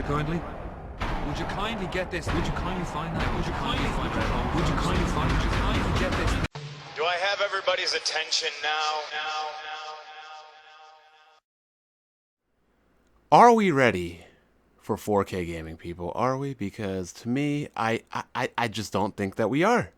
you kindly? Would you kindly get this? Would you kindly find that? Would you kindly find that? Would you kindly find? Would you kindly get this? Do I have everybody's attention now? Are we ready for 4K gaming, people? Are we? Because to me, I just don't think that we are.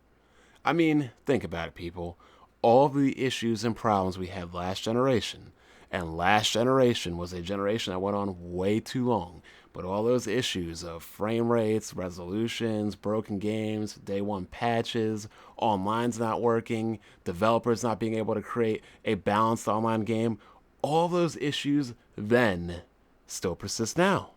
I mean, think about it, people. All of the issues and problems we had last generation, and last generation was a generation that went on way too long, but all those issues of frame rates, resolutions, broken games, day one patches, online's not working, developers not being able to create a balanced online game, all those issues then still persist now.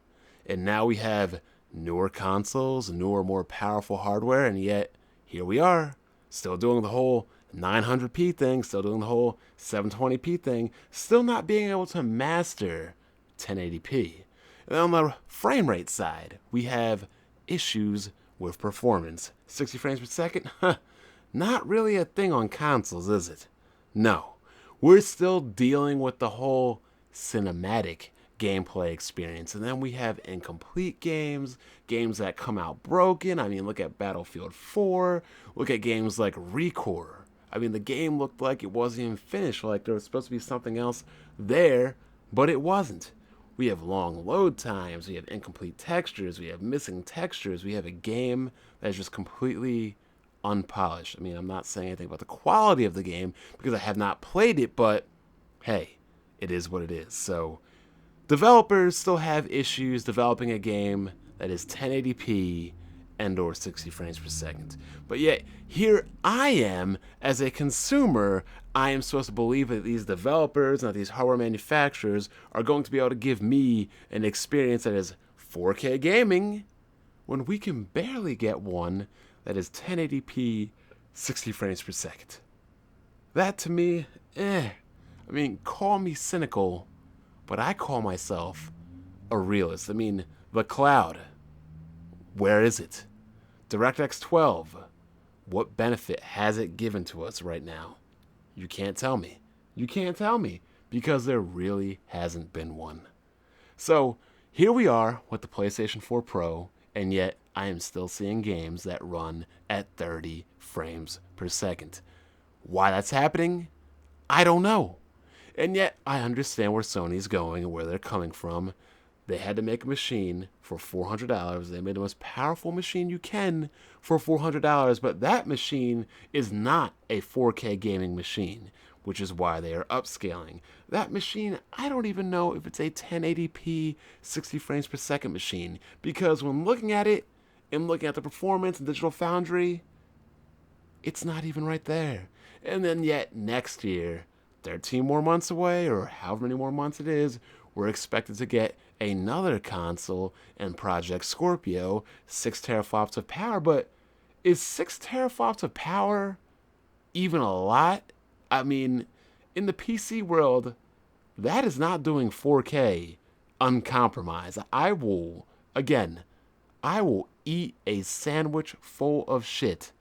And now we have newer consoles, newer, more powerful hardware, and yet here we are, still doing the whole 900p thing, still doing the whole 720p thing, still not being able to master 1080p. And on the frame rate side, we have issues with performance. 60 frames per second? Not really a thing on consoles, is it? No. We're still dealing with the whole cinematic gameplay experience. And then we have incomplete games, games that come out broken. I mean, look at Battlefield 4. Look at games like ReCore. I mean, the game looked like it wasn't even finished, like there was supposed to be something else there, but it wasn't. We have long load times, we have incomplete textures, we have missing textures, we have a game that's just completely unpolished. I mean, I'm not saying anything about the quality of the game because I have not played it, but hey, it is what it is. So developers still have issues developing a game that is 1080p and or 60 frames per second. But yet, here I am, as a consumer, I am supposed to believe that these developers and that these hardware manufacturers are going to be able to give me an experience that is 4K gaming when we can barely get one that is 1080p 60 frames per second. That to me, I mean, call me cynical, but I call myself a realist. I mean, the cloud, where is it? DirectX 12, what benefit has it given to us right now? You can't tell me. You can't tell me because there really hasn't been one. So here we are with the PlayStation 4 Pro, and yet I am still seeing games that run at 30 frames per second. Why that's happening, I don't know. And yet I understand where Sony's going and where they're coming from. They had to make a machine for $400. They made the most powerful machine you can for $400, but that machine is not a 4K gaming machine, which is why they are upscaling. That machine, I don't even know if it's a 1080p 60 frames per second machine, because when looking at it and looking at the performance in Digital Foundry, it's not even right there. And then yet next year, 13 more months away, or however many more months it is, we're expected to get another console and Project Scorpio, 6 teraflops of power. But is 6 teraflops of power even a lot? I mean, in the PC world, that is not doing 4K uncompromised. I will eat a sandwich full of shit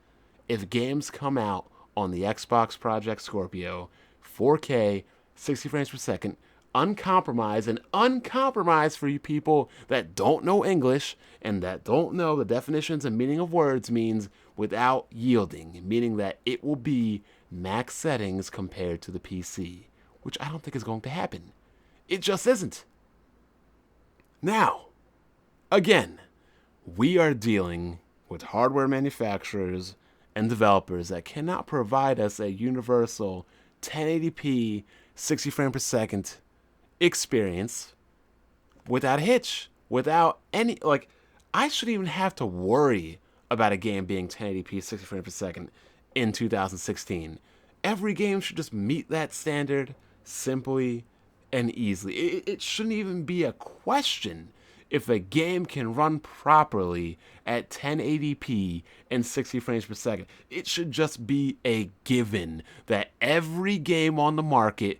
if games come out on the Xbox Project Scorpio, 4K, 60 frames per second, uncompromised, and uncompromised for you people that don't know English and that don't know the definitions and meaning of words means without yielding, meaning that it will be max settings compared to the PC, which I don't think is going to happen. It just isn't. Now, again, we are dealing with hardware manufacturers and developers that cannot provide us a universal 1080p 60 frames per second experience without a hitch, without any, like, I shouldn't even have to worry about a game being 1080p 60 frames per second in 2016. Every game should just meet that standard simply and easily. It shouldn't even be a question if a game can run properly at 1080p and 60 frames per second. It should just be a given that every game on the market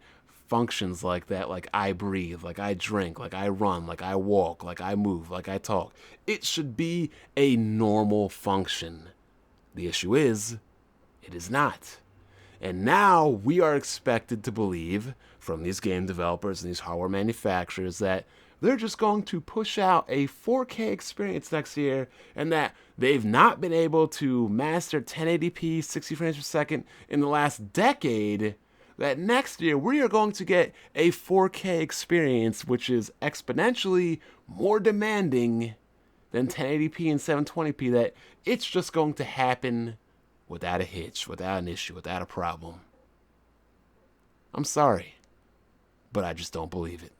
functions like that, like I breathe, like I drink, like I run, like I walk, like I move, like I talk. It should be a normal function. The issue is, it is not. And now we are expected to believe from these game developers and these hardware manufacturers that they're just going to push out a 4K experience next year, and that they've not been able to master 1080p 60 frames per second in the last decade, that next year we are going to get a 4K experience which is exponentially more demanding than 1080p and 720p, that it's just going to happen without a hitch, without an issue, without a problem. I'm sorry, but I just don't believe it.